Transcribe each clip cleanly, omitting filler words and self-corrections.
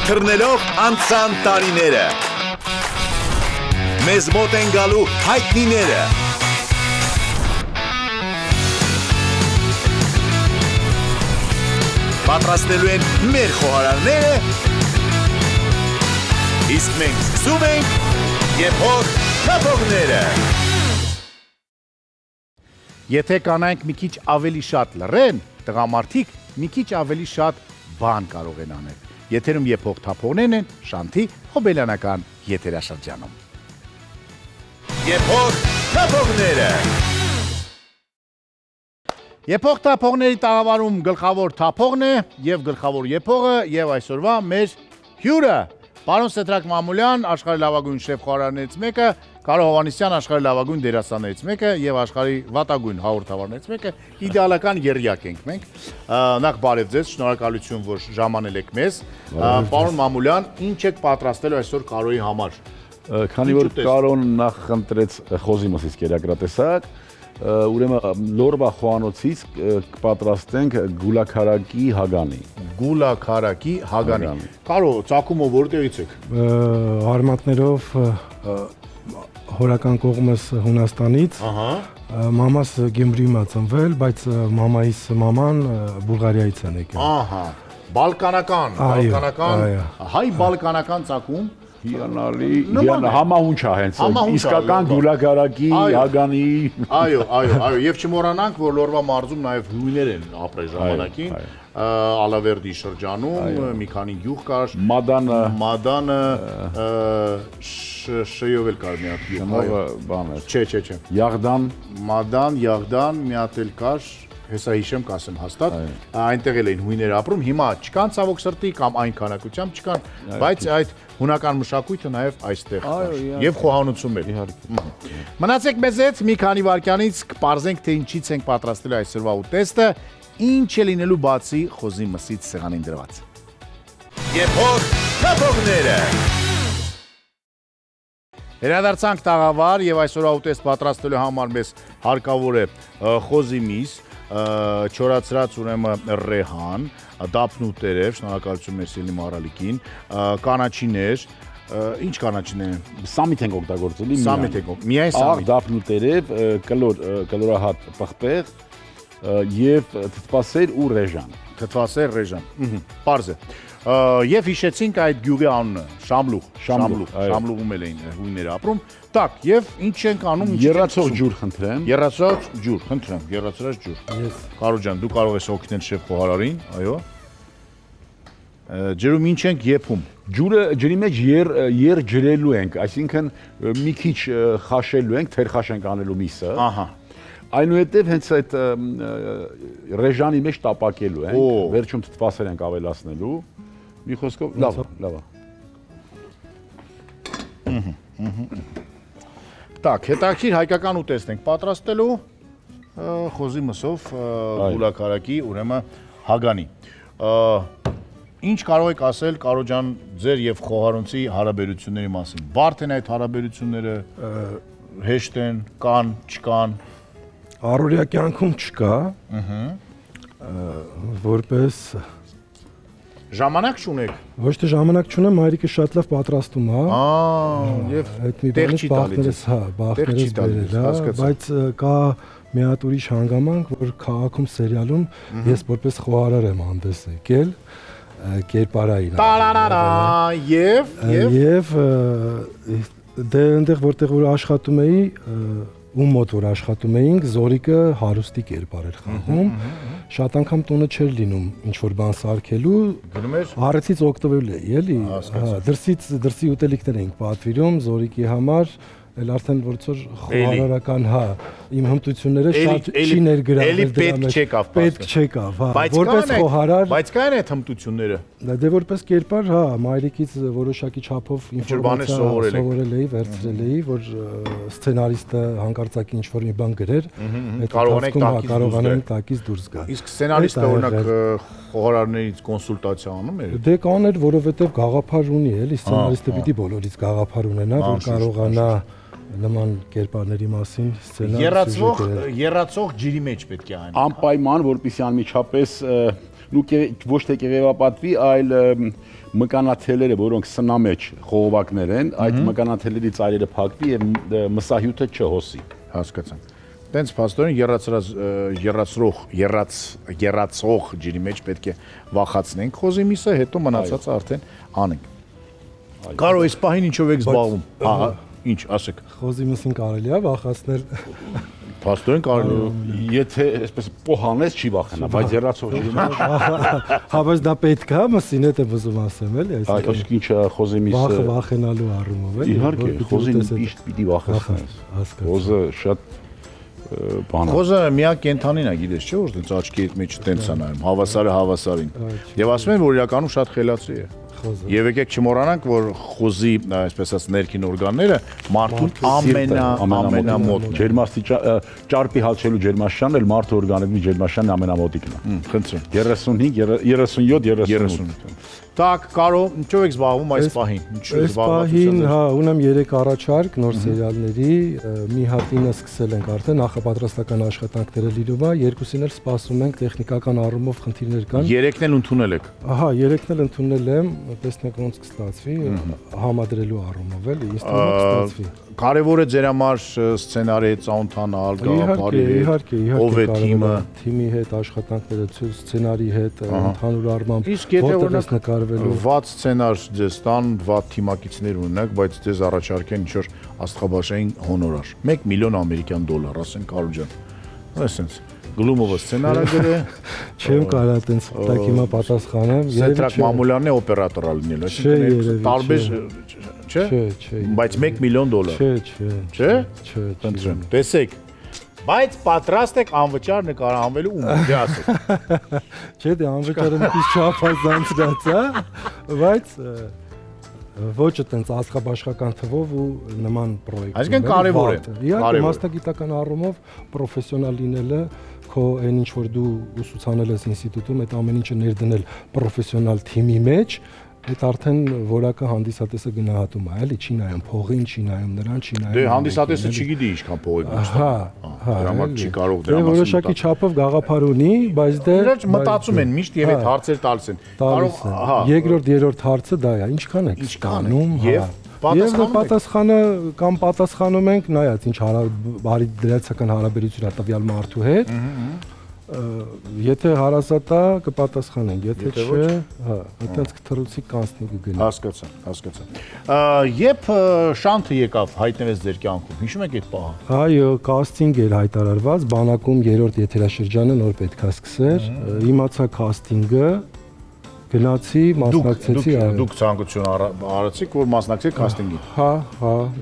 թռնելով անցան տարիները։ Մեզ մոտ են գալու հայտնիները։ Պատրաստելու են մեր խոհարարները։ Իսկ մենք սկսում ենք Եփող թափողները։ Եթե կանայք մի քիչ ավելի շատ լռեն, տղամարդիկ մի քիչ ավելի շատ բան կարող են անել։ Եթերում Եփող թափողներն են Շանթի Հոբելյանական եթերաշրջանում։ Եփող թափողները։ Եփող թափողների տաղավարում գլխավոր թափողն է եւ գլխավոր եփողը եւ այսօրվա մեր հյուրը Պարոն Սեդրակ Մամուլյան, աշխարհի լավագույն շեֆ խոհարարներից մեկը, Կարո Հովհաննիսյան, աշխարհի լավագույն դերասաններից մեկը եւ աշխարհի վատագույն հաղորդավարներից մեկը, իդեալական եռյակ ենք մենք։ Նախ բարև ձեզ, շնորհակալություն, որ ժամանել եք մեզ։ Պարոն Մամուլյան, ինչ եք պատրաստելու այսօր Կարոյի համար։ Քանի որ Կարոն նախ խնդրեց խոզի մսից կերակրատեսակ, ուրեմն Լորվա խոհանոցից կպատրաստենք գուլաքարակի հագանի։ Գուլաքարակի հագանի։ Կարո, ծագումը որտեղից եք։ Արմատներով հորական կողմս Հունաստանից։ Մամաս Գյումրիում է ծնվել, բայց մամայիս մաման Բուլղարիայից են եկել։ Ահա, բալկանական, հայ բալկանական ծագում։ Հիանալի, համահունչ է հենց, իսկական գուլաքարակի հագանի։ Այո, եւ չմոռանանք, որ Լորվա մարզում նաեւ հույներ են ապրել ժամանակին, Ալավերդի շրջանում, մի քանի գյուղ կար, Մադանը, Շեյով էլ կար մի հատ գյուղ, չէ, Յաղդան, մի հատ էլ կար, հեսա հիշեմ կասեմ հաստատ, այնտեղ էլ էին հույները ապրում, հիմա չկան ցավոք սրտի կամ այն քանակությամբ չկան, բայց այդ հունական մշակույթը նաև այստեղ կար եւ խոհանոցում էր։ Մնացեք մեզ հետ, մի քանի վայրկյանից կպարզենք թե ինչից ենք պատրաստել այսօրվա ուտեստը, ինչ է լինելու բացի խոզի մսից սեղանին դրված։ Եփող թափողները։ Վերադարձանք տաղավար եւ այսօրվա ուտեստ պատրաստելու համար մեզ հարկավոր է խոզի միս, չորացրած ուրեմն ռեհան, դափնու տերև, շնորհակալություն մեր սիրելի մառալիկին, կանաչիներ, ինչ կանաչիներ են։ Սամիթ ենք օգտագործել, միայն սամիթ։ Դափնու տերև, կլորահատ պղպեղ եւ թթվասեր ու ռեժան։ Թթվասեր ռեժան։ Պարզ է։ Եվ հիշեցինք այդ գյուղի անունը, Շամլուղում էլ էին հույները ապրում։ Так, եւ ինչ ենք անում։ Եռացող ջուր խնդրեմ։ Եռացած ջուր, խնդրեմ, եռացած ջուր։ Կարո ջան, դու կարող ես օգնել շեֆ խոհարարին, այո։ Ջրում ինչ ենք եփում։ Ջուրը ջրի մեջ եր ջրելու ենք, այսինքն մի քիչ խաշելու ենք, թերխաշ ենք անելու միսը։ Ահա։ Այնուհետև հենց այդ ռեժանի մեջ տապակելու ենք, վերջում թթվասեր ենք ավելացնելու։ Մի խոսքով, լավ։ Так, հետաքրքիր հայկական ուտեստ ենք պատրաստելու խոզի մսով գուլաքարակի, ուրեմն հագանի։ Ինչ կարող եք ասել Կարո ջան ձեր եւ խոհարոնցի հարաբերությունների մասին։ Բարդ են այդ հարաբերությունները, հեշտ են, կան, չկան։ Առօրյա կյանքում չկա, որպես ժամանակ չունեք։ Ոչ թե ժամանակ չունեմ, մայրիկը շատ լավ պատրաստում է։ Եվ այդ մի բանից բախտերս, բախտերս բերել, բայց կա մի հատ ուրիշ հանգամանք, որ քաղաքում սերիալում ես որպես խոհարար եմ հանդես եկել, կերպարային։ Եվ դե այնտեղ որտեղ որ աշխատում էի, ում մոտ որ աշխատում էինք, Զորիկը հարուստի կերպար էր խաղում, շատ անգամ տունը չէր լինում ինչ-որ բան սարքելու, առեցից օգտվել էի, էլի, դրսի ուտելիքներ էինք պատվիրում Զորիկի համար, էլ արդեն որից որ խոհարարական, իմ հմտությունները շատ չի ներգրավել։ Էլի պետք չեկավ, որպես խոհարար։ Բայց կային այդ հմտությունները։ Դե որպես կերպար, մայրիկից որոշակի չափով ինֆորմացիա սովորել էի, վերցրել էի, որ սցենարիստը հանկարծակի ինչ-որ մի բան գրեր, կարողանենք տակից դուրս գալ։ Իսկ սցենարիստը օրինակ խոհարարներից կոնսուլտացիա անում էր։ Դե կաներ, որովհետև գաղափար ունի, էլի, սցենարիստը պիտի բոլորից գաղափար ունենա, որ կարողանա նման կերպարների մասին սցենար եռացող ջրի մեջ պետք է այն։ Անպայման, որպեսզի անմիջապես ոչ թե կեղևապատվի, այլ մկանաթելերը, որոնք սնամեջ խողովակներ են, այդ մկանաթելերի ծայրերը փակվի եւ մսահյութը չհոսի։ Հասկացա։ Տենց փաստորեն երացող ջրի մեջ պետք է վախացնենք խոզի միսը, հետո մնացածը արդեն անենք։ Կարո այս պահին ինչով եք զբաղվում։ Ահա, ինչ, ասեք։ Խոզի մսին կարելի է վախացնել։ Փաստորեն կարելի է։ Եթե այսպես պոհանես չի վախենա, բայց երացող ջրի մեջ Հա, բայց դա պետք է մսին հետ եմ ուզում ասեմ, էլի, այսինքն ինչը խոզի միսը վախենալու առումով, էլի։ Իհարկե, խոզին միշտ պիտի վախեցնես։ Խոզը շատ բան է։ Խոզը միակ կենթանին է, գիտես, չէ՞ որ տենց աչքի հետ մեջ տենց է նայում, հավասարը հավասարին։ Եվ ասում են, որ իրականում շատ խելացի է։ Եվ եկեք չմոռանանք, որ խոզի, այսպես ասած, ներքին օրգանները մարդուն ամենամոտն է։ Ջերմաստիճան ճարպի հալչելու ջերմաստիճանն էլ մարդու օրգանիզմի ջերմաստիճանի ամենամոտիկն է։ Խնդրեմ։ 35, 37, Так, Կարո, ինչով եք զբաղվում այս պահին։ Այս պահին, հա, ունեմ 3 առաջարկ նոր սերիալների, մի հատինը սկսել ենք արդեն, նախապատրաստական աշխատանքները լինում է, երկուսին էլ սպասում ենք տեխնիկական առումով խնդիրներ կան։ 3-ն էլ ընդունել եք։ Ահա, 3-ն էլ ընդունել եմ, տեսնենք ոնց կստացվի, համադրելու առումով էլ, ինձ թվում է կստացվի։ Կարևոր է ձեր համար սցենարի հետ ծանոթանալ, գաղափարի հետ, ով է թիմը, թիմի հետ աշխատանքները, սցենարի հետ, ընդհանուր առմամբ, իսկ եթե որտեղից նկարվելու։ վատ սցենար ձեզ տան, վատ թիմակիցներ ունեք, բայց ձեզ առաջարկեն ինչ-որ աստղաբաշխային հոնորար, $1 միլիոն ամերիկյան դոլար, ասեն Կարո ջան։ Այսինքն Գլումովը սցենարը գրե։ Չեմ կարա այտենց տակ հիմա պատասխանեմ։ Սետրակ Մամուլյանն է օպերատորը լինելու, այսինքն տարբեր, չէ՞։ Չէ։ Բայց $1 միլիոն դոլար։ Չէ։ Չէ։ Ընտրեմ։ Տեսեք։ Բայց պատրաստ եք անվճար նկարահանվելու ում դե ասեք։ Չէ, դե անվճարը մի քիչ չափազանցրած է, բայց ոչ այտենց աստղաբաշխական թվով ու նման պրոյեկտ։ Այսինքն կարևոր է։ Իհարկե, մասնագիտական առումով պրոֆեսիոնալ լինելը, քո այն ինչ որ դու ուսուցանել ես ինստիտուտում, այդ ամեն ինչը ներդնել պրոֆեսիոնալ թիմի մեջ, այդ արդեն որակը հանդիսատեսը գնահատում է, էլի, չի նայում փողին, չի նայում նրան, չի նայում։ Դե հանդիսատեսը չգիտի ինչքան փող է կոստում։ Հա, դրա համար չի կարող դրա մասին։ Դե որոշակի չափով գաղափար ունի, բայց դե Իրաց մտածում են միշտ եւ այդ հարցեր տալիս են։ Կարող, հա։ Երկրորդ, երրորդ հարցը դա է, ինչքան եք ստանում, եւ պատասխանը կամ պատասխանում ենք, նայած ինչ բարի դրացական հարաբերություն է տվյալ մարդու հետ։ Եթե հարազատ է, կպատասխանենք, եթե չէ, հա, այդպես կթռուցի կանցնի կգնա։ Հասկացա։ Երբ Շանթը եկավ, հայտնվեց ձեր կյանքում, հիշում եք այդ պահը։ Այո, կաստինգ էր հայտարարված, բանակում 3-րդ եթերաշրջանը նոր պետք է սկսեր, իմացա կաստինգը, գնացի, մասնակցեցի, այո։ Դուք ցանկություն արեցիք, որ մասնակցեք կաստինգին։ Հա։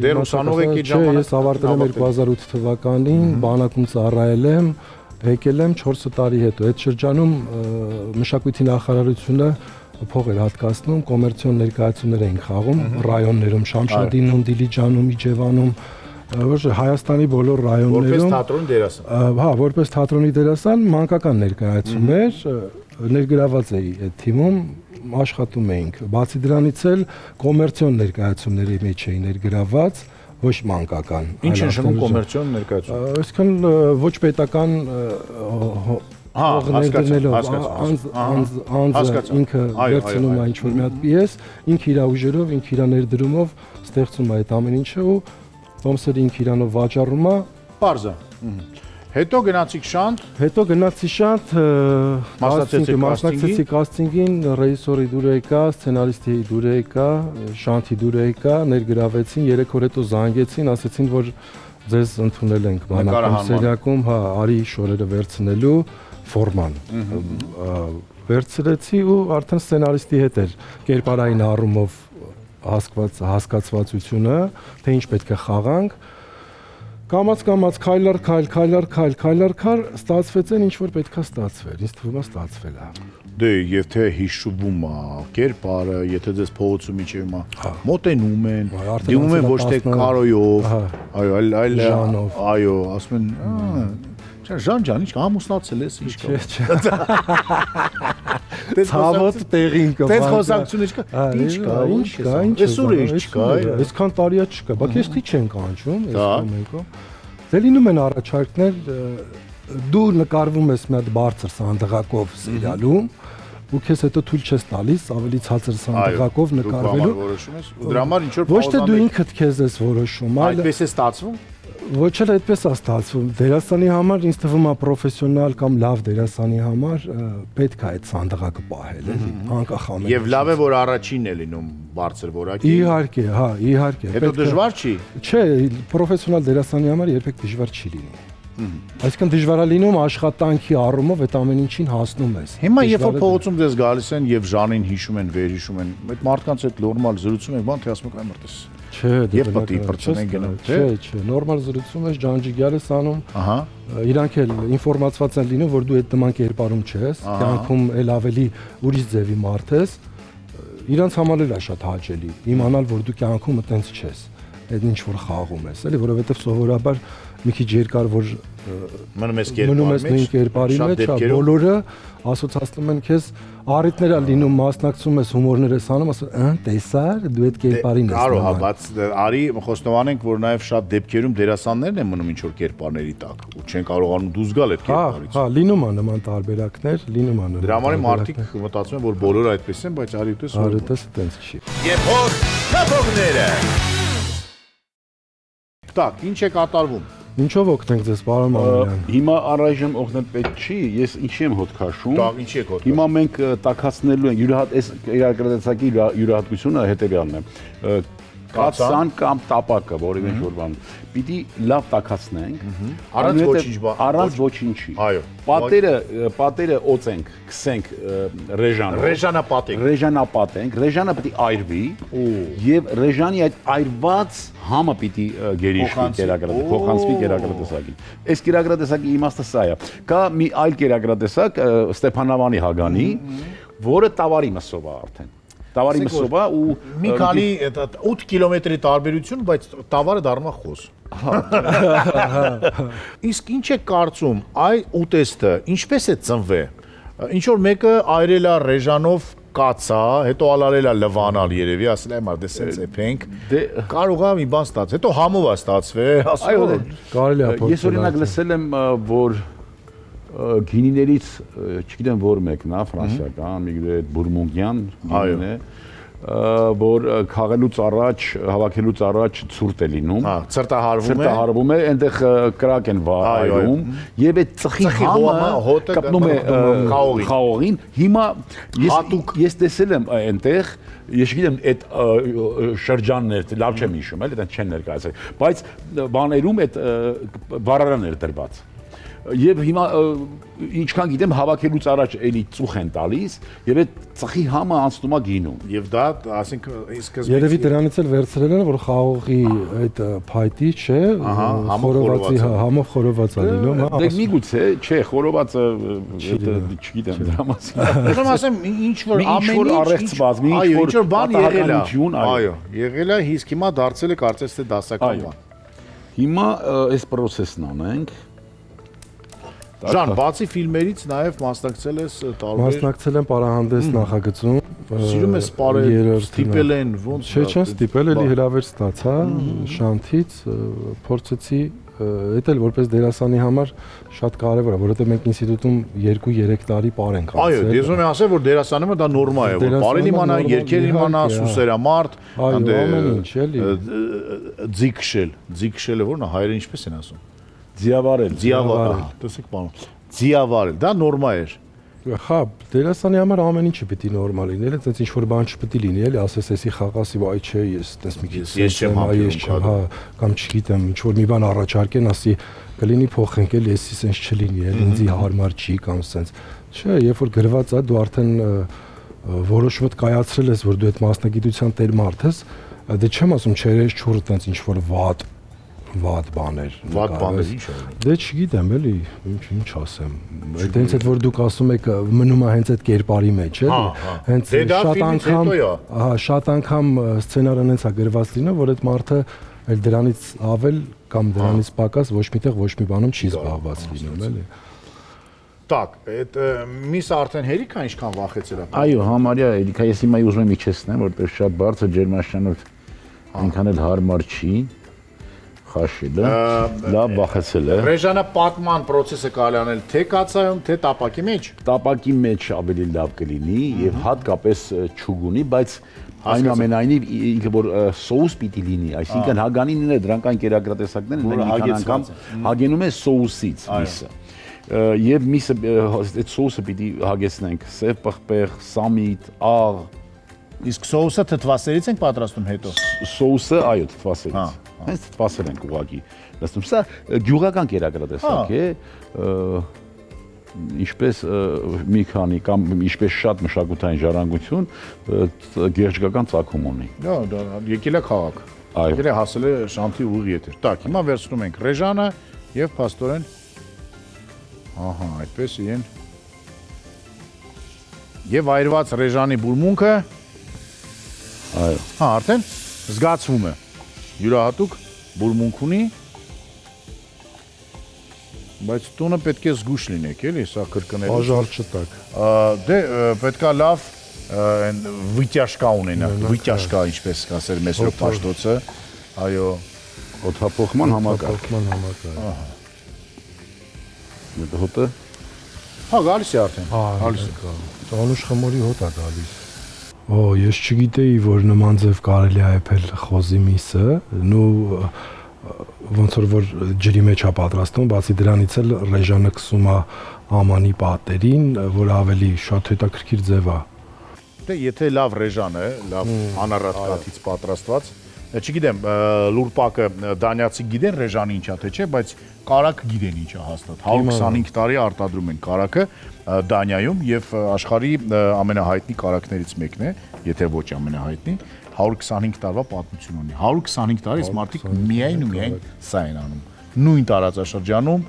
Դեր ուսանող եք այդ ժամանակ։ Ես ավարտել եմ 2008 թվականին, բանակում ծառայել եմ, եկել եմ 4 տարի հետո։ Այդ շրջանում մշակույթի նախարարությունը փող էր հատկացնում, կոմերցիոն ներկայացումներ էին խաղում ռայոններում, Շամշադինում, Դիլիջանում, Իջևանում, ոչ Հայաստանի բոլոր ռայոններում։ Որպես թատրոնի դերասան։ Հա, որպես թատրոնի դերասան մանկական ներկայացում էր, ներգրաված էի այդ թիմում, աշխատում էինք։ Բացի դրանից էլ կոմերցիոն ներկայացումների մեջ էի ներգրաված, ոչ մանկական։ Ինչ է նշանակում կոմերցիոն ներկայացում։ Այսինքն ոչ պետական ներդնելով անձը ինքը վերցնում է ինչ-որ մի հատ պիես, ինքը իր ուժերով, ինքը իր ներդրումով ստեղծում է այդ ամեն ինչը ու տոմսերը ինքը իրանով վաճառում է։ Պարզա։ Հետո գնացիք Շանթ։ Հետո գնացի Շանթ, մասնակցեցի կաստինգին, ռեժիսորի դուր եկա, սցենարիստի դուր եկա, Շանթի դուր եկա, ներգրավեցին, 3 օր հետո զանգեցին, ասեցին, որ ձեզ ընդունել ենք բանակում սերիակում, հա, արի շորերը վերցնելու ֆորման։ Վերցրեցի ու արդեն սցենարիստի հետ էր կերպարային առումով հասկացվածությունը, թե ինչ պետք է խաղանք։ Կամաց քայլար ստացվեց այն ինչ որ պետքա ստացվեր, ինձ թվում է ստացվել է։ Դե եւ թե հիշվում է կերպարը, եթե ձեզ փողոցում իջնում է, մոտենում են, դիմում են ոչ թե Կարոյով, այո, այլ Ժանով, այո, ասում են, Ժան ջան, ինչ ամուսնացել ես, ինչ կա։ Ցավոտ տեղին կա։ Դες խոսակցությունը չկա։ Ինչ կա։ Այսօր է չկա։ Այսքան տարիա չկա, բայց ես թի չենք անջում, այս մոմենտում։ Դե լինում են առաջարկներ, դու նկարվում ես մի հատ բարձր սանդղակով սերիալում ու քեզ հետո թույլ չես տալիս ավելի ցածր սանդղակով նկարվելու։ Ու դրա համար ինչ որ ոչ թե դու ինքդ քեզ ես որոշում, այլ այդպես է ստացվում։ Ոչ էլ այդպես է ստացվում։ Դերասանի համար ինձ թվում է պրոֆեսիոնալ կամ լավ դերասանի համար պետք է այդ սանդղակը պահել, էլի, անկախ ամեն։ Եվ լավ է որ առաջինն է լինում բարձր որակի։ Իհարկե, հա, իհարկե։ Հետո դժվար չի։ Չէ, պրոֆեսիոնալ դերասանի համար երբեք դժվար չի լինում։ Այսինքն դժվար է լինում աշխատանքի առումով այդ ամեն ինչին հասնում ես։ Հիմա երբ որ փողոցում դες գալիս են եւ Ժանին հիշում են, վերհիշում են, այդ մարդկանց հետ նորմալ զրուցում են, բան թե ասում եք այ մրտես։ Չէ, Եվ պատի պրծնեն գնում, չէ, չէ, նորմալ զրուցում ես, ջանջիգյալ ես անում։ Ահա։ Իրանք էլ ինֆորմացված են լինում, որ դու այդ նման կերպարում չես, կյանքում էլ ավելի ուրիշ ձևի մարդ ես։ Իրանց համար էլ է շատ հաճելի իմանալ, որ դու կյանքում այտենց չես, այդ ինչ որ խաղում ես, էլի, որովհետև սովորաբար մի քիչ երկար որ մնում ես նույն կերպարի մեջ, բոլորը ասոցացնում են քեզ, առիթներ է լինում, մասնակցում ես, հումորներ ես անում, ասում, տեսար, դու այդ կերպարին ես։ Կարող է, բայց արի խոստովանենք, որ նաև շատ դեպքերում դերասաններն են մնում ինչ որ կերպարների տակ ու չեն կարողանում դուրս գալ այդ կերպարից։ Հա, լինում է նման տարբերակներ, լինում է նման։ Դրա համար մարդիկ մտածում են, որ բոլորը այդպես են, բայց արի դες այդպես չի։ Եփող թափողները։ Տակ, ինչ է կատարվում։ Ինչով օգնենք ձեզ, պարոն Մանուկյան։ Հիմա առայժմ օգնել պետք չի, ես ինչի եմ հոտ քաշում։ Տակ, ինչի եք հոտ։ Հիմա մենք տաքացնելու ենք այս իրագրատեսակի յուրահատկությունը հետեւյալն է։ Կացան կամ տապակը, որևէ ինչ որ բան, պիտի լավ տաքացնենք, Առանց ոչինչ բան։ առանց ոչինչի։ Այո։ Պատերը օծենք, քսենք ռեժանով։ Ռեժանապատիկ։ Ռեժանապատենք, ռեժանը պիտի այրվի եւ ռեժանի այդ այրված համը պիտի գերիշխի փոխանցվի կերակրատեսակին։ Այս կերակրատեսակի իմաստը սա է։ Կա մի այլ կերակրատեսակ Ստեփանավանի Հագանի, որը տավարի մսով է արդեն։ Տավարի մսով է ու մի քանի 8 կիլոմետրի տարբերություն, բայց տավարը դառնա խոս։ Իսկ ինչ է կարծում, այ ուտեստը ինչպես է ծնվել։ Ինչ որ մեկը այրել է ռեժանով կացա, հետո ալարել է լվանալ երևի, ասել է մարդ դե սենց էփենք։ Կարող է մի բան ստաց։ Հետո համով է ստացվել, ասում այո, կարելի է փոխել։ ես օրինակ լսել եմ, որ գինիներից, չգիտեմ որ մեկն է, ֆրանսիական, մի գրետ Բուրմունգյան գինին է, որ քաղելուց առաջ, հավաքելուց առաջ ցուրտ է լինում։ Հա, ցրտահարվում է, այնտեղ կրակ են վայրում, եւ այդ ծխի համը կապնում է խաղողին։ Հիմա ես տեսել եմ այնտեղ, ես գիտեմ այդ շրջաններ, լավ չեմ հիշում, էլի այդտեղ չեն ներկայացել, բայց բաներում այդ վառարաններ դրված։ Եվ հիմա ինչքան գիտեմ հավաքելուց առաջ էլի ծուխ են տալիս եւ այդ ծխի համը անցնում է գինում եւ դա ասենք սկզբից Երևի դրանից էլ վերցրել են որ խաղողի այդ փայտի չէ խորովածի համով խորոված է լինում հա դե միգուցե չէ խորովածը չգիտեմ դրա մասին Ուզում ասեմ ինչ որ ամեն ինչ առեղծված մի ինչ որ բան եղել է այո եղել է իսկ հիմա դարձել է կարծես թե դասական բան հիմա այս process-ն անենք Ժան, բացի ֆիլմերից նաև մասնակցել ես տարբեր Մասնակցել եմ պարահանդես նախագծում Սիրում ես սպարել, ստիպել են, ոնց Չէ, ստիպել էլի հրավեր ստացա Շանթից, փորձեցի Էդ էլ որպես դերասանի համար շատ կարևոր է, որովհետև մենք ինստիտուտում 2-3 տարի պար ենք անցել։ Այո, ես ուզում եմ ասել, որ դերասանումը դա նորմա է, որ պարել իմանա, երգեր իմանա, սուսերամարտ, ամեն ինչ էլի։ Ձիգշելը ո՞րն է, հայերեն ինչպես են ասում։ Ձիավարել, տեսեք բան։ Ձիավարել, դա նորմա էր։ Հա, դերասանի համար ամեն ինչը պիտի նորմալ լինի, այդպես ինչ որ բան չպիտի լինի, էլի, ասես էսի խաղասի, այ չէ, ես տես մի քիչ ես չեմ հա, կամ չգիտեմ, ինչ որ մի բան առաջարկեն, ասի կլինի փոխենք, էլի, էսի սենց չլինի, էլի, ինձի հարմար չի կամ սենց։ Չէ, երբ որ գրված է, դու արդեն որոշումդ կայացրել ես, որ դու այդ մասնագիտության տեր մարդ ես, դե չեմ ասում, չերես չուր տենց ինչ որ վատ բաներ։ Վատ բաներ ինչ է։ Դե չգիտեմ, էլի, ինչ ասեմ։ Այդտենց այդ որ դուք ասում եք մնում է հենց այդ կերպարի մեջ, էլի։ Հենց շատ անգամ սցենարը հենց է գրված լինում, որ այդ մարդը այլ դրանից ավել կամ դրանից պակաս ոչ միտեղ ոչ մի բանում չի զբաղված լինում, էլի։ Так, այդ միս արդեն հերիք է ինչքան վախեցել է։ Այո, համարյա հերիք է, ես հիմա ուզում եմ իջեցնեմ, որտեղ շատ բարձր ջերմաշնորհ այնքան էլ հարմար չի։ Խաշիլը լավ բախեցել է։ Ռեժանը պատման process-ը կարելի անել թե կացայում, թե տապակի մեջ։ Տապակի մեջ ավելի լավ կլինի եւ հատկապես չուգունի, բայց այնուամենայնիվ ինքը որ սոուս պիտի լինի, այսինքն հագանինն է դրանք այն կերակրատեսակներն են, մի քանի անգամ հագենում է սոուսից միսը։ Եվ միսը այդ սոուսը պիտի հագեցնենք սև պղպեղ, սամիտ, աղ։ Իսկ սոուսը թթվասերից ենք պատրաստում հետո։ Սոուսը, այո, թթվասերից։ Հենց թթվասեր ենք ուղղակի լցնում։ Սա գյուղական կերակրատեսակ է, ինչպես մի քանի կամ ինչպես շատ մշակութային ժառանգություն գեղեցկական ծագում ունի։ Դա եկել է քաղաք։ Եկել է հասել է շանթի ուղի եթեր։ Տակ, հիմա վերցնում ենք ռեժանը եւ փաստորեն ահա, այդպես իրեն եւ այրված ռեժանի բուրմունքը այո։ հա, արդեն զգացվում է։ Յուրահատուկ բուրմունք ունի, բայց տունը պետք է զգուշ լինեք, էլի, սա կրկնելու։ Բաժար չտակ։ Դե պետքա լավ վիճաշկա ունենա, վիճաշկա, ինչպես կասեր մեծ պաշտոցը, այո, Օդափոխման համակարգ։ Օդափոխման համակարգ։ ահա։ Այդ հոտը Հա, գալիս է արդեն։ Գալիս է։ Ծանուշ խմորի հոտ է գալիս։ Օ, ես չգիտեի, որ նման ձև կարելի է այփել խոզի միսը, նու ոնց որ ջրի մեջ է պատրաստում, բացի դրանից էլ ռեժանը կսում է ամանի պատերին, որ ավելի շատ հետաքրքիր ձև է։ Դե եթե լավ ռեժան է, լավ անառատ կաթից պատրաստված, չգիտեմ, լուրպակը դանյացի գիտեն ռեժանի ինչա թե չէ, բայց կարակը գիտեն ինչա հաստատ։ 125 տարի արտադրում են կարակը Դանիայում եւ աշխարհի ամենահայտնի կարակներից մեկն է, եթե ոչ ամենահայտնի, 125 տարվա պատմություն ունի։ 125 տարի մարդիկ միայն ու միայն սա են անում։ Նույն տարածաշրջանում,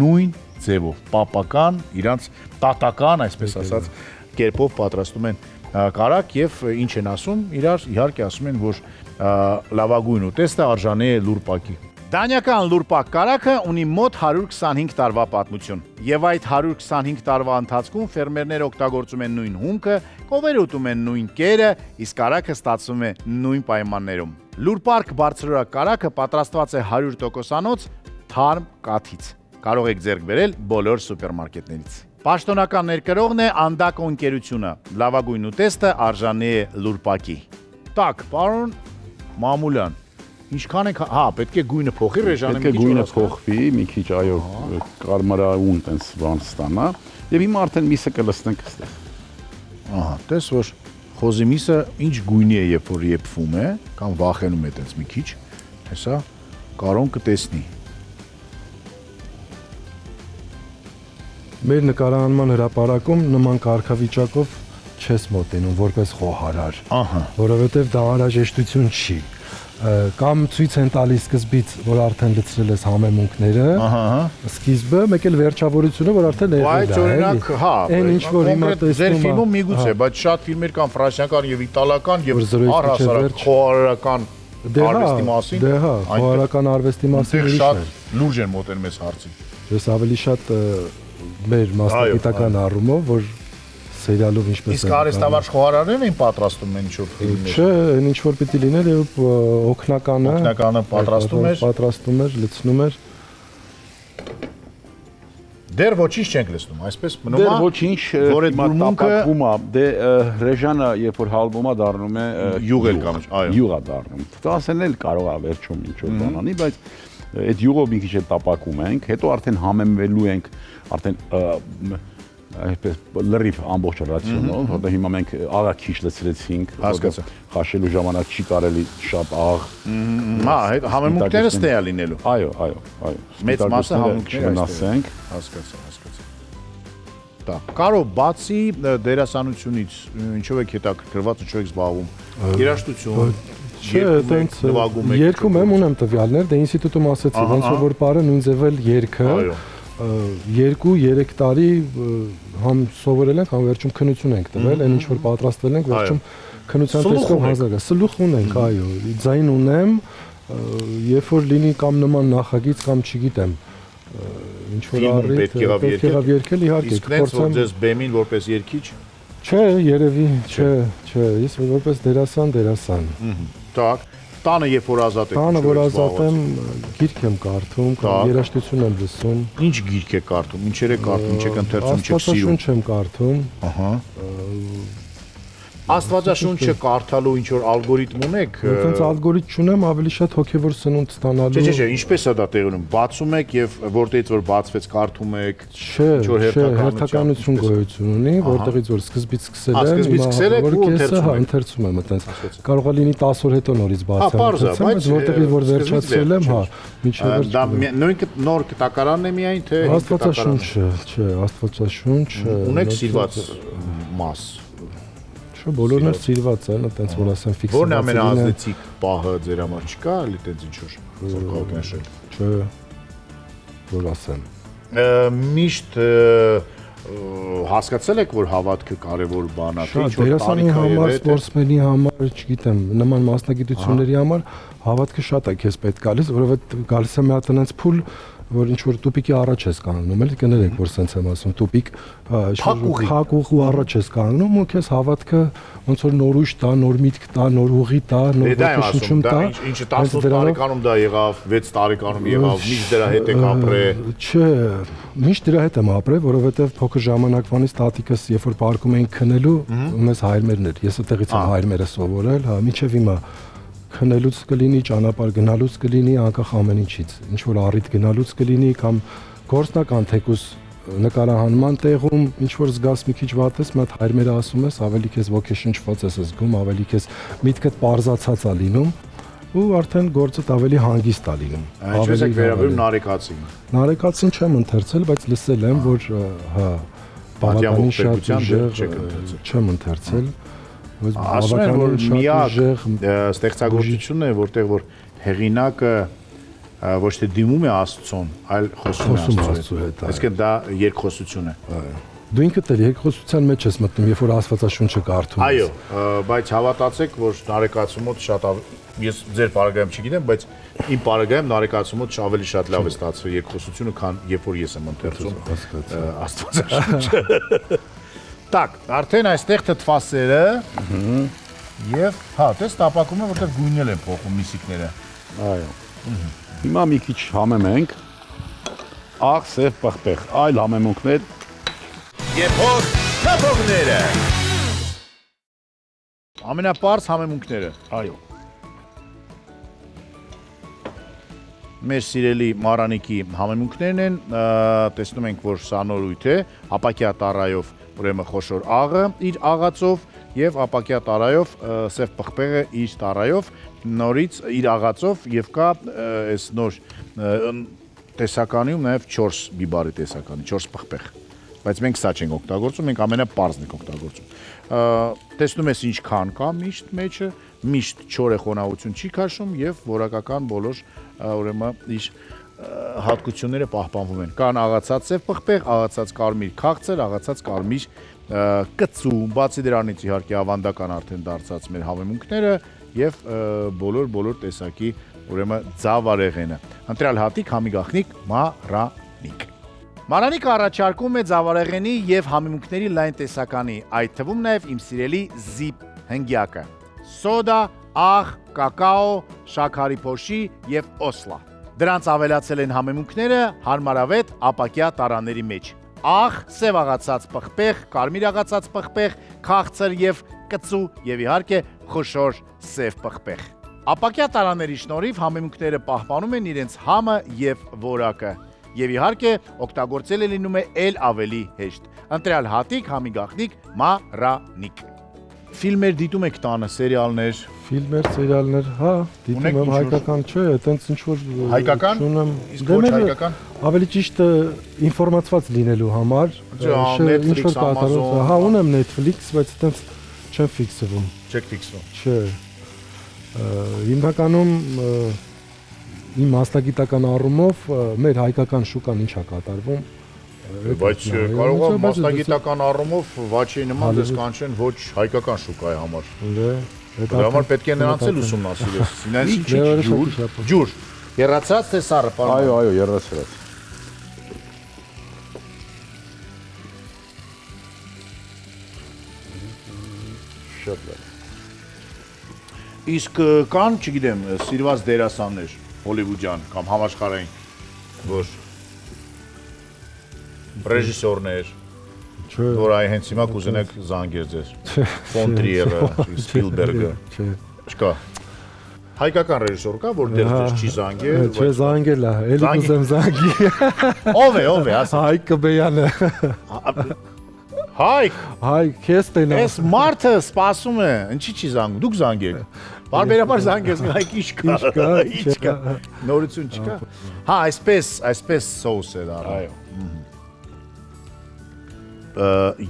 նույն ձևով, պապական, իրանց տատական, այսպես ասած, կերպով պատրաստում են կարակ եւ ինչ են ասում, իհարկե ասում են, որ լավագույն ուտեստը արժանի է լուրպակի։ Դանիական լուրպակ կարակը ունի մոտ 125 տարվա պատմություն եւ այդ 125 տարվա ընթացքում ֆերմերները օգտագործում են նույն հումքը, կովերը ուտում են նույն կերը, իսկ կարակը ստացվում է նույն պայմաններում։ Լուրպարկ բարձրորակ կարակը պատրաստված է 100%-անոց թարմ կաթից։ Կարող եք ձեռք բերել բոլոր սուպերմարկետներից։ Պաշտոնական ներկրողն է Անդակո ընկերությունը։ Լավագույն ուտեստը արժանի է լուրպակի։ Տակ, պարոն Մամուլյան, ինչքան եք, հա, պետք է գույնը փոխի ռեժանը Պետք է գույնը փոխվի, մի քիչ այո, կարմրավուն տենց բան ստանա, եւ հիմա արդեն միսը կլցնենք այստեղ։ Ահա, տես որ խոզի միսը ինչ գույնի է, երբ որ եփվում է, կամ վախենում է տենց մի քիչ, հեսա կարոն կտեսնի։ Մեր նկարահանման հրապարակում նման կարգավիճակով չես մոտենում որպես խոհարար, որովհետև դա անհրաժեշտություն չի։ Կամ ցույց են տալիս սկզբից, որ արդեն լցրել ես համեմունքները, սկիզբը, մեկ էլ վերջավորությունը, որ արդեն եղել է։ Բայց օրինակ, հա, այն ինչ որ հիմա ձեր ֆիլմում միգուցե, բայց շատ ֆիլմեր կան ֆրանսիական եւ իտալական եւ առհասարակ խոհարարական արվեստի մասին։ Դե հա, խոհարարական արվեստի մասին ուրիշ է։ Շատ լուրջ են մոտենում այս հարցին։ Ես ավելի շատ մեր մասնագիտական առումով, որ սերիալով ինչպես է։ Իսկ արհեստավարժ խոհարարներն են պատրաստում են ինչ-որ ֆիլմներ։ Չէ, այն ինչ որ պիտի լիներ եւ օկնականը պատրաստում էր, լցնում էր։ Դեռ ոչինչ չենք լցնում, այսպես մնում է։ Դեռ ոչինչ, որ այդ բուրմունքը դե ռեժանը երբ որ հալվում է դառնում է յուղ էլ կամ, այո։ Յուղ է դառնում։ Տասեն էլ կարող է վերջում ինչ որ բան անի, բայց այդ յուղով մի քիչ էլ տապակում ենք, հետո արդեն համեմվելու ենք, արդեն այսպես լրիվ ամբողջ ռացիոնով, որտեղ հիմա մենք աղա քիչ լցրեցինք, հասկացա։ Խաշելու ժամանակ չի կարելի շատ աղ։ Հա, համեմունքները ստեյա լինելու։ Այո։ Մեծ մասը համեմունքները ասենք։ Հասկացա։ Դա կարող բացի դերասանությունից, ինչով եք հետաքրքրված, ինչով եք զբաղվում։ Երաժշտություն, Չէ, այտենց երկում եմ, ունեմ տվյալներ, դե ինստիտուտում ասեցի, ոնց որ բարը նույն ձևել երգը 2-3 տարի համ սովորել ենք, համ վերջում քննություն ենք տվել, այն ինչ որ պատրաստվել ենք, վերջում քննության տեսքով հանձնական։ Սլուխ ունենք, այո, ձայն ունեմ, երբ որ լինի կամ նման նախագիծ կամ չգիտեմ, ինչ որ առիթ պետք եղավ երգել, իհարկե, իսկ նենց որ ձեզ բեմին որպես երգիչ։ Չէ, երևի, չէ, ես որպես դերասան։ Так, Տանը երբ որ ազատ եք։ Տանը որ ազատ եմ, գիրք եմ կարդում, երաժշտություն եմ լսում։ Ինչ գիրք եք կարդում, ինչեր եք կարդում, ինչ եք ընթերցում, չեք սիրում։ Աստվածաշունչ եմ կարդում։ Ահա։ Աստվածաշունչը կարդալու ինչ որ ալգորիթմ ունեք։ Այնպես ալգորիթմ չունեմ, ավելի շատ հոգևոր սնունդ ստանալու։ Չէ, ինչպես է դա տեղի ունենում։ Բացում եք եւ որտեղից որ բացվեց կարդում եք։ Չէ, հերթականություն գոյություն ունի, որտեղից որ սկզբից սկսել եմ, որ կեսը ընթերցում եմ այտենց։ Կարող է լինի 10 օր հետո նորից բացեմ, բայց որտեղից որ վերջացրել եմ, հա, մինչև վերջ։ Դա նույն նոր կտակարանն է միայն թե Աստվածաշունչը, չէ, Աստվածաշունչ։ Ունեք սիրված մաս։ Չէ, բոլորն էլ սիրված են, այտենց որ ասեմ ֆիքսված։ Որն է ամենաազդեցիկ պահը ձեր համար չկա, էլի այտենց ինչ որ կարող նշել։ Չէ, որ ասեմ։ Միշտ հասկացել եք, որ հավատքը կարևոր բան է, թե ինչ որ դերասանի համար, սպորտսմենի համար, չգիտեմ, նման մասնագիտությունների համար հավատքը շատ է քեզ պետք գալիս, որովհետեւ գալիս է մի հատ այնց փուլ, որ ինչ որ տուպիկի առաջ ես կանգնում, էլի կներեք, որ սենց եմ ասում, տուպիկ, փակ ու առաջ ես կանգնում ու քեզ հավատքը ոնց որ նոր ուժ տա, նոր միտք տա, նոր ուղի տա, նոր ոգեշնչում տա։ Ինչը 18 տարեկանում դա եղավ, 6 տարեկանում եղավ, միշտ դրա հետ եք ապրել։ Չէ, միշտ դրա հետ եմ ապրել, որովհետև փոքր ժամանակվանից տատիկս երբ որ պարկում էին քնելու, մեզ հայրմերն էր, ես այդտեղից եմ հայրմերը սովորել, հա, մինչև հիմա քնելուց կլինի, ճանապարհ գնալուց կլինի, անկախ ամեն ինչից, ինչ որ առիթ գնալուց կլինի կամ գործնական թեկուս նկարահանման տեղում ինչ որ զգաս մի քիչ վատես, մի հատ հայրմերը ասում ես, ավելի քեզ ոգեշնչված ես զգում, ավելի քեզ միտքդ պարզացած է լինում ու արդեն գործդ ավելի հանգիստ է լինում։ Ինչպես եք վերաբերում Նարեկացին։ Նարեկացին չեմ ընթերցել, բայց լսել եմ, որ հա բավականին շատ չեմ ընթերցել։ Ասում են, որ միակ ստեղծագործությունն է, որտեղ որ հեղինակը ոչ թե դիմում է Աստծուն, այլ խոսում է Աստծու հետ։ Այսինքն դա երկխոսություն է։ Դու ինքդ էլ երկխոսության մեջ ես մտնում, երբ որ Աստվածաշունչը կարդում ես։ Այո, բայց հավատացեք, որ Նարեկացու մոտ շատ ես ձեր բարագայում չգիտեմ, բայց իմ բարագայում Նարեկացու մոտ ավելի շատ լավ է ստացվել երկխոսությունը, քան երբ որ ես եմ ընթերցում Աստվածաշունչը։ Так, արդեն այստեղ թթվասերը եւ հա, տես տապակում է, որտեղ գույնել են փոխում միսիկները։ Այո։ Հիմա մի քիչ համեմենք։ Աղ, սև, պղպեղ, այլ համեմունքներ։ Եփող թափողները։ Ամենապարզ համեմունքները։ Այո։ Մեր սիրելի Մարանիկի համեմունքներն են, տեսնում ենք, որ սա նորույթ է, ապակյա տարայով ուրեմն խոշոր աղը իր աղածով եւ ապակյա տարայով սև պղպեղը իր տարայով նորից իր աղածով եւ կա այս նոր տեսականիում նաեւ 4 բիբարի տեսականի 4 պղպեղ բայց մենք սա չենք օգտագործում մենք ամենապարզն ենք օգտագործում տեսնում ես ինչքան կա միշտ մեջը միշտ 4 խոնավություն չի քաշում եւ որակական բոլոր ուրեմն իր հատկությունները պահպանվում են։ Կան աղացած սև պղպեղ, աղացած կարմիր քաղցր, աղացած կարմիր կծու, բացի դրանից իհարկե ավանդական արդեն դարձած մեր համեմունքները եւ բոլոր տեսակի ուրեմն ձավարեղենը։ Ընտրյալ հատիկ համի գախնիկ Մարանիկ։ Մարանիկը առաջարկում է ձավարեղենի եւ համեմունքների լայն տեսականի, այդ թվում նաեւ իմ սիրելի զիպ հնգյակը։ Սոդա, աղ, կակաո, շաքարի փոշի եւ օսլա։ Դրանց ավելացել են համեմունքները հարմարավետ ապակյա տարաների մեջ։ Աղ, սև աղացած պղպեղ, կարմիր աղացած պղպեղ, քաղցր եւ կծու եւ իհարկե խոշոր սև պղպեղ։ Ապակյա տարաների շնորհիվ համեմունքները պահպանում են իրենց համը եւ որակը։ Եվ իհարկե օգտագործել է լինում է ել ավելի հեշտ։ Ընտրյալ հատիկ, համի գախնիկ Մարանիկ։ Ֆիլմեր դիտում եք տանը, սերիալներ։ Ֆիլմեր, սերիալներ, հա, դիտում եմ հայկական չէ, այտենց ինչ որ հայկական ունեմ, իսկ ոչ հայկական։ Ավելի ճիշտ ինֆորմացված լինելու համար, ինչ որ կատարում, հա, ունեմ Netflix, բայց այտենց չեմ ֆիքսվում։ Չեք ֆիքսվում։ Չէ։ Հիմնականում իմ մասնագիտական առումով մեր հայկական շուկան ինչ է կատարվում։ Բայց կարող է մասնագիտական առումով վաչի նման դες կանչեն ոչ հայկական շուկայի համար։ Դրա համար պետք է նրանց էլ ուսումնասիրես։ Նրանց ինչի ջուր։ Երացած թե սառը, պարոն։ Այո, երացած։ Շատ լավ։ Իսկ կան, չգիտեմ, սիրված դերասաններ հոլիվուդյան կամ համաշխարհային, որ ռեժիսորներ, որ այ հենց հիմա կուզենեք զանգեր ձեզ։ Ֆոն Տրիերը, Սպիլբերգը։ Չկա։ Հայկական ռեժիսոր կա, որ դեռ ձեզ չի զանգել։ Չէ, զանգել է, էլի կուզեմ զանգի։ Ով է, ասա։ Հայկ Կբեյանը։ Հայկ, քեզ տենա։ այս մարդը սպասում է, ինչի՞ չի զանգում։ Դուք զանգեք։ Բարբերաբար զանգես, հայկ ինչ կա։ Նորություն չկա։ Հա, այսպես սոուս է դառը։ Այո։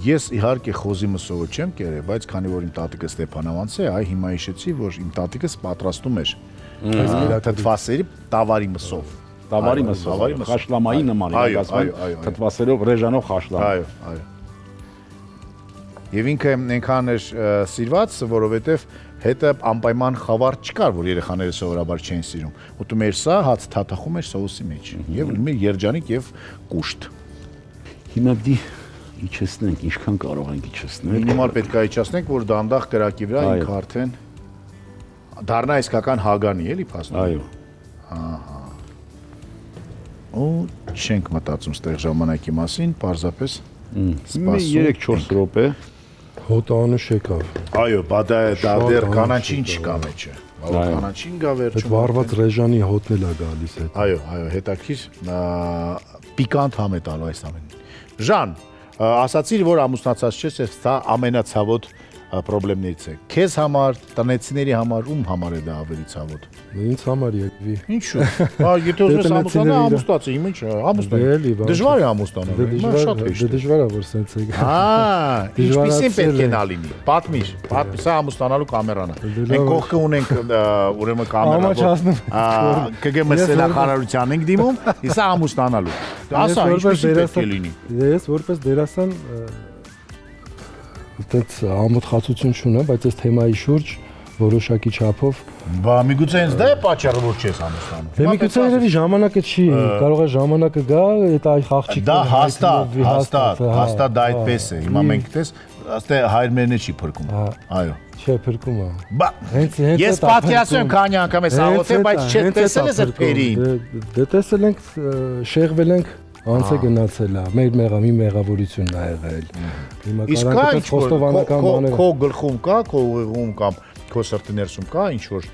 Ես իհարկե խոզի մսովը չեմ կերել, բայց քանի որ իմ տատիկը Ստեփանավանց է, այ հիմա հիշեցի, որ իմ տատիկս պատրաստում էր թթվասերի տավարի մսով։ Տավարի մսով, խաշլամայի նման է, ասում թթվասերով ռեժանով խաշլամ։ Այո, այո։ Եվ ինքը այնքան էր սիրված, որովհետև հետը անպայման խավար չկար, որ երեխաները սովորաբար չեն սիրում։ Ուտում էր սա, հաց թաթախում էր սոուսի մեջ եւ լինում էր երջանիկ եւ կուշտ։ Հիմա դի իջեցնենք, ինչքան կարող ենք իջեցնել։ Մինիմալ պետք է իջեցնենք, որ դանդաղ կրակի վրա ինքը արդեն դառնա իսկական հագանի, էլի փաստորեն։ Այո։ Ահա։ Ու չենք մտածում ստեղ ժամանակի մասին, պարզապես սպասում 3-4 րոպե Հոտանուշ եկավ։ Այո, բա դա դեռ կանաչին չկա մեջը։ Կանաչին գա վերջում։ Վարված ռեժանի հոտն էլ է գալիս հետ։ Այո, հետաքրիր պիկանտ համ է տալու այս ամենին։ Ժան, ասացիր, որ ամուսնացած չես, դա ամենացավոտ պրոբլեմներից է։ Քեզ համար, տնեցիների համար, ում համար է դա ավելի ցավոտ։ Ինձ համար եկվի։ Ինչու՞։ Հա, եթե ուզես ամուսնանա, ամուսնացի, հիմա ինչ է, ամուսնանա։ Դժվար է ամուսնանալ, հիմա շատ հեշտ է։ Դժվար է, որ սենց է։ Հա, ինչպեսին պետք է նա լինի։ Պատմիր, սա ամուսնանալու կամերան է։ Մենք կողքը ունենք ուրեմն կամերա, ԿԳՄՍ նախարարության ենք դիմում, սա ամուսնանալու։ Ասա, ինչպեսին պետք է լինի։ Ես որպես դերասան այդպես ամոթխացություն չունեմ, բայց այս թեմայի շուրջ որոշակի չափով Բա միգուցե ինձ դա է պատճառը, որ չես ամուսնանում։ Դե միգուցե երևի ժամանակը չի, կարող է ժամանակը գա, այդ այ աղջիկը դա հաստատ դա այդպես է։ Հիմա մենք տես, աստե հայրմերն չի փրկում։ Այո։ Չէ, փրկում է։ Բա ես պատկերացնում եմ քանի անգամ ես աղոթել, բայց չես տեսել ես այդ փերին։ Դե տեսել ենք, շեղվել ենք Անց է գնացել է, մեր մի մեղավորությունն ա եղել։ Իսկ կա ինչ-որ քո գլխում կա, քո ուղեղում կամ քո սրտի ներսում կա ինչ-որ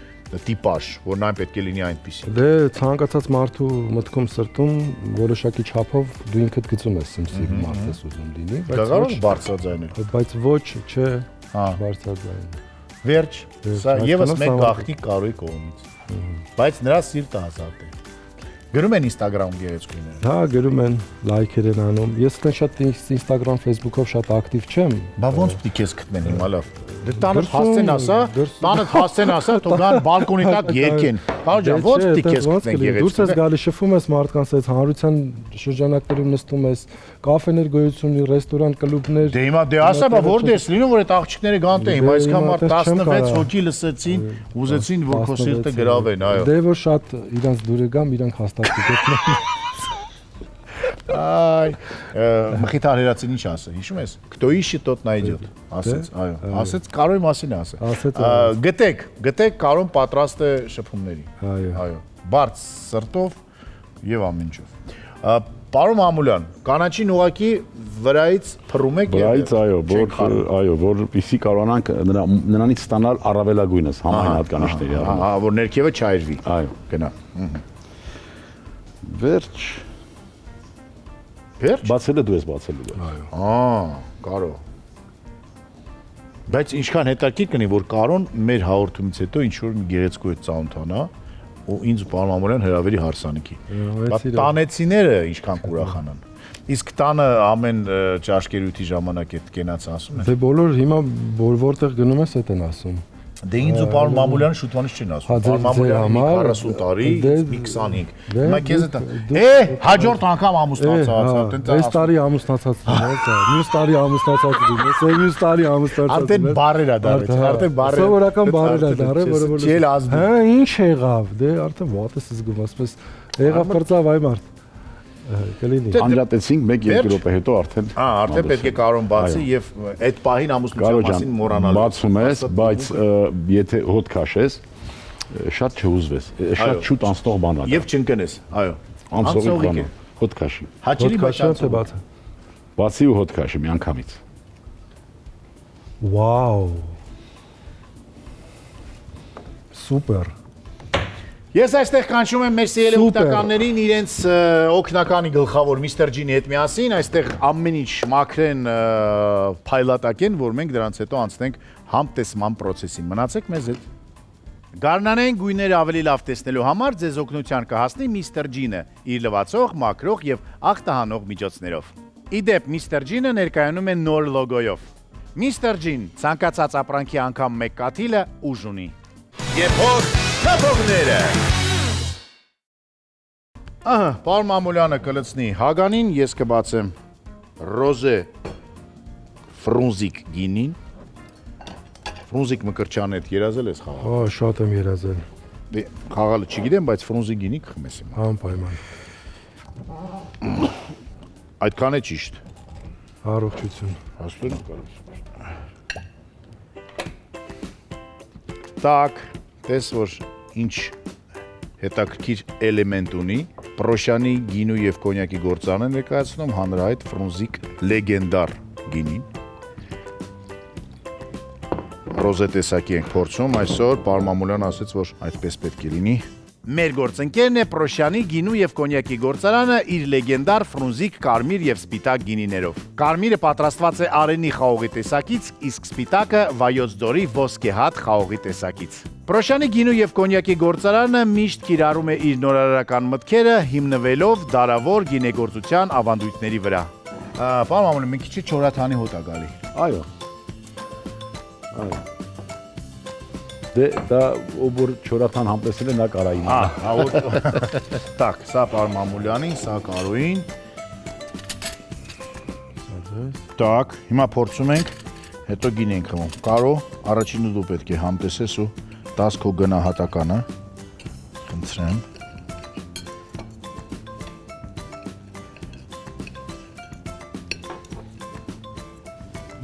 տիպաժ, որն այն պետք է լինի այնպիսի։ Դե ցանկացած մարդու մտքում սրտում որոշակի չափով դու ինքդ գծում ես սիմսի մարդ ես ուզում լինի, բայց բարձրաձայնել։ Բայց ոչ, չէ, բարձրաձայն։ Վերջ, սա եւս մեկ գաղտնի կարոյի կողմից։ Բայց նրա սիրտը ազատ է։ Գրում են Instagram գեղեցկուները։ Հա, գրում են, լայքեր են անում։ Ես այդքան շատ Instagram, Facebook-ով շատ ակտիվ չեմ։ Բա ոնց պիտի քեզ գտնեն հիմա լավ։ Դե տանդ հասցեն ասա, թող գան բալկոնի տակ երկեն։ Բաժան, ոնց պիտի քեզ գտնեն գեղեցկուները։ Դուրս ես գալի, շփվում ես մարդկանց հետ, հանրության շրջանակներում նստում ես, կաֆեներ գոյություն ունի, ռեստորան, կլուբներ։ Դե հիմա դե ասա, բա որտես լինում որ այդ աղջիկները գան տե, հիմա այսքան մարդ 16 հոգի լսեցին, ուզեցին որ քո սիրտը գրավեն, այո։ Դե որ շատ իրանց դուրը գամ, իրանք հաստատ կգտնեն։ Այ, Մխիթար Հերացին ինչ ասը, հիշում ես։ Кто ищет, тот найдет, ասեց, այո, ասեց Կարոյի մասին է ասել։ Գտեք Կարոն պատրաստ է շփումների։ Այո, բարձ սրտով եւ ամեն ինչով։ Պարոն Մամուլյան, կանաչին ուղակի վրայից փռում եք այո, որպեսզի կարողանանք նրանից ստանալ առավելագույնս համայն հատկանիշների առումով։ Հա, որ ներքևը չայրվի։ Այո, գնա։ Վերջ Վերջ։ Բացելը դու ես բացելու։ Այո։ Կարո։ Բայց ինչքան հետաքրքիր կնի, որ Կարոն մեր հաղորդումից հետո ինչ որ մի գեղեցկու է ծանոթանա ու ինձ պարոն Մամուլյան հրավերի հարսանիքի։ Տանեցիները ինչքան կուրախանան։ Իսկ տանը ամեն ճաշկերույթի ժամանակ այդ կենաց ասում են։ Դե բոլոր հիմա որտեղ գնում ես այդ են ասում։ Դե ինձ ու պարոն Մամուլյանը շուտվանից չեն ասում։ Պարոն Մամուլյանը 40 տարի, մի 25։ Հիմա քեզ է հաջորդ անգամ ամուսնացած, այս տարի ամուսնացած լինես, մյուս տարի ամուսնացած լինես, մյուս տարի ամուսնացած։ Արդեն բարեր է դարել, արդեն բարեր։ Սովորական բարեր է դարել, որը չէ ազգ։ Հա, ինչ եղավ։ Դե արդեն ո՞տ ես զգում, ասես եղավ կրծավ այ մարդ։ Կլինի։ Անջատեցինք 1-2 Վերջ։ րոպե հետո արդեն։ Արդեն պետք է կարոն բացի Այո։ եւ այդ պահին ամուսնության Կարո մասին ջան, մոռանալ։ բացում ես, բայց եթե հոտ քաշես, շատ չհուզվես, շատ Այո։ շուտ անցնող բան է։ Եվ չընկնես, այո։ անցողի անցողիկ բան է։ է, հոտ քաշի։ Հաճելի բայց Ոդկաշը թե անցողիկ։ բացը։ Բացի ու հոտ քաշի միանգամից։ Վաու։ Սուպեր։ Ես այստեղ կանչում եմ մեր սիրելի Սուպեր։ օգնականներին իրենց օգնականի գլխավոր Մr. Ջինի հետ միասին, այստեղ ամեն ինչ մաքրեն, փայլատակեն, որ մենք դրանից հետո անցնենք համտեսման process-ին։ Մնացեք մեզ հետ։ Գարնանային գույները ավելի լավ տեսնելու համար ձեզ օգնության կհասնի Mr. Ջինը իր լվացող, մաքրող եւ ախտահանող միջոցներով։ Իդեպ Mr. Ջինը ներկայանում է նոր լոգոյով։ Mr. Ջին ցանկացած ապրանքի անգամ մեկ կաթիլը ուժ ունի։ Եփող թափողները։ Ահա, պարոն Մամուլյանը կլցնի Հագանին, ես կբացեմ Ռոզե Ֆրունզիկ գինին։ Ֆրունզիկ մկրտչյանը հետ երազել ես խաղալ։ Ահա շատ եմ երազել։ Դե խաղալը չգիտեմ, բայց Ֆրունզիկ գինի կխմես հիմա։ Անպայման։ Այդքան է ճիշտ։ Առողջություն։ Հաստատ կարող։ Так, տես որ ինչ հետաքրքիր էլեմենտ ունի։ Պրոշյանի գինու եւ կոնյակի գործարանը ներկայացնում հանրահայտ Ֆրունզիկ լեգենդար գինին։ Ռոզե տեսակի ենք փորձում այսօր, պարոն Մամուլյանը ասաց, որ այդպես պետք է լինի։ Մեր գործընկերն է Պրոշյանի գինու եւ կոնյակի գործարանը իր լեգենդար Ֆրունզիկ կարմիր եւ սպիտակ գինիներով։ Կարմիրը պատրաստված է արենի խաղողի տեսակից, իսկ սպիտակը Վայոց ձորի ոսկեհատ խաղողի տեսակից։ Պրոշյանի գինու եւ կոնյակի գործարանը միշտ կիրառում է իր նորարարական մտքերը, հիմնվելով դարավոր գինեգործության ավանդույթների վրա։ Պարոն Մամուլյան, մի քիչ չորաթանի հոտ է գալի։ Այո։ Այո։ Դե դա ով չորաթան համտեսել է նա կարային։ Так, սա պարոն Մամուլյանին, սա Կարոյին։ Так, հիմա փորձում ենք, հետո գին ենք խմում։ Կարո, առաջինը դու պետք է համտեսես ու տաս քո գնահատականը։ Խնդրեմ։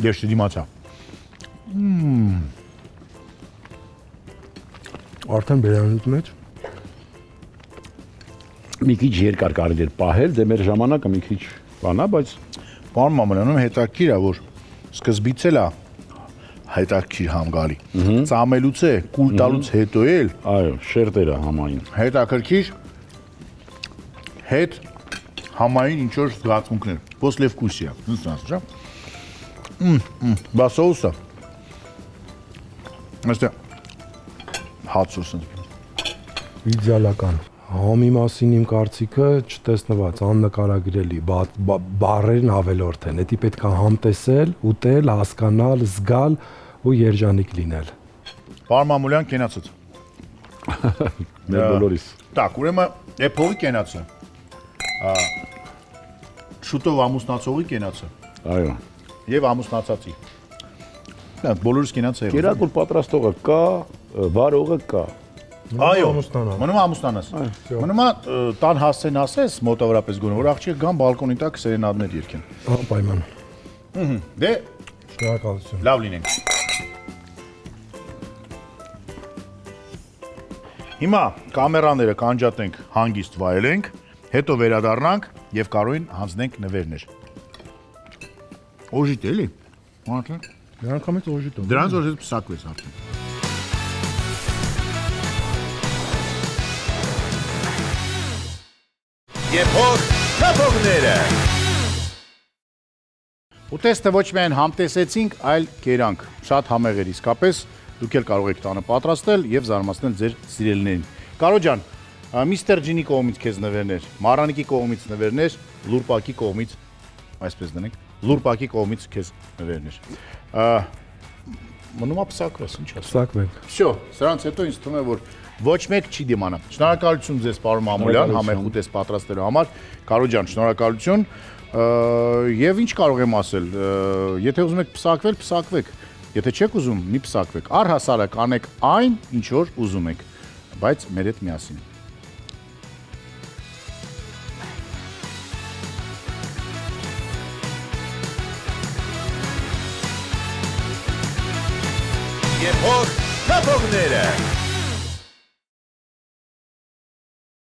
Ես չդիմացա։ Արդեն բերանուց մեջ։ Մի քիչ երկար կարելի էր պահել, դե մեր ժամանակը մի քիչ բանա, բայց Պարոն Մամուլյանում հետաքրքիր է, որ սկզբից էլ է հետաքրքիր համ գալի։ Ծամելուց է, կուլ տալուց հետո էլ այո, շերտերը համային։ հետաքրքիր հետ համային ինչ որ զգացմունքներ։ Պոսլևկուսիա, ինձ ասա։ Բա սոուսը։ Այստեղ հաց սոուսը։ Իդեալական։ Համի մասին իմ կարծիքը չտեսնված, աննկարագրելի, բառերն ավելորդ են։ Դա պետք է համտեսել, ուտել, հասկանալ, զգալ ու երջանիկ լինել։ Պարոն Մամուլյան կենացած։ Մեր բոլորիս։ Так, ուրեմն էփողի կենացը։ Շուտով ամուսնացողի կենացը Այո։ եւ ամուսնացածի։ Դա բոլորս կենացը եղել։ Կերակուր պատրաստողը կա, վարողը կա։ Այո, ամուսնանալ։ մնում է ամուսնանաս։ Մնում է տան հասցեն ասես, մոտավորապես գոնե, որ աղջիկ գան բալկոնի տակ սերենադներ երգեն։ Անպայման։ Դե Շնորհակալություն։ լավ լինենք։ Հիմա կամերաները կանջատենք, հանգիստ վայելենք, հետո վերադառնանք եւ Կարոյին հանձնենք նվերներ։ Օժիտ էլի։ Մարդը Նրանք ամեն օժիտով։ դրանց որ պսակվեց արդեն։ Եփող թափողները։ Ուտեստը ոչ միայն համտեսեցինք, այլ կերանք։ Շատ համեղ էր իսկապես, դուք էլ կարող եք տանը պատրաստել եւ զարմացնել ձեր սիրելիներին։ Կարո ջան, Mr. Ջինի կողմից քեզ նվերներ, Մարանիկի կողմից նվերներ, Լուրպակի կողմից, այսպես դնենք, Լուրպակի կողմից քեզ նվերներ։ Մնում է պսակվես, ինչ ասեմ։ Սակվենք։ Всё, սրանց հետո ինձ թվում է, որ ոչ մեկ չի դիմանա։ Շնորհակալություն ձեզ, պարոն Մամուլյան, համեղ ուտես պատրաստելու համար։ Կարո ջան, շնորհակալություն։ Եվ ինչ կարող եմ ասել, եթե ուզում եք պսակվել, պսակվեք։ Եթե չեք ուզում, մի պսակվեք։ Առհասարակ անեք այն, ինչ որ ուզում եք, բայց մեր հետ միասին։ Եփող թափողները։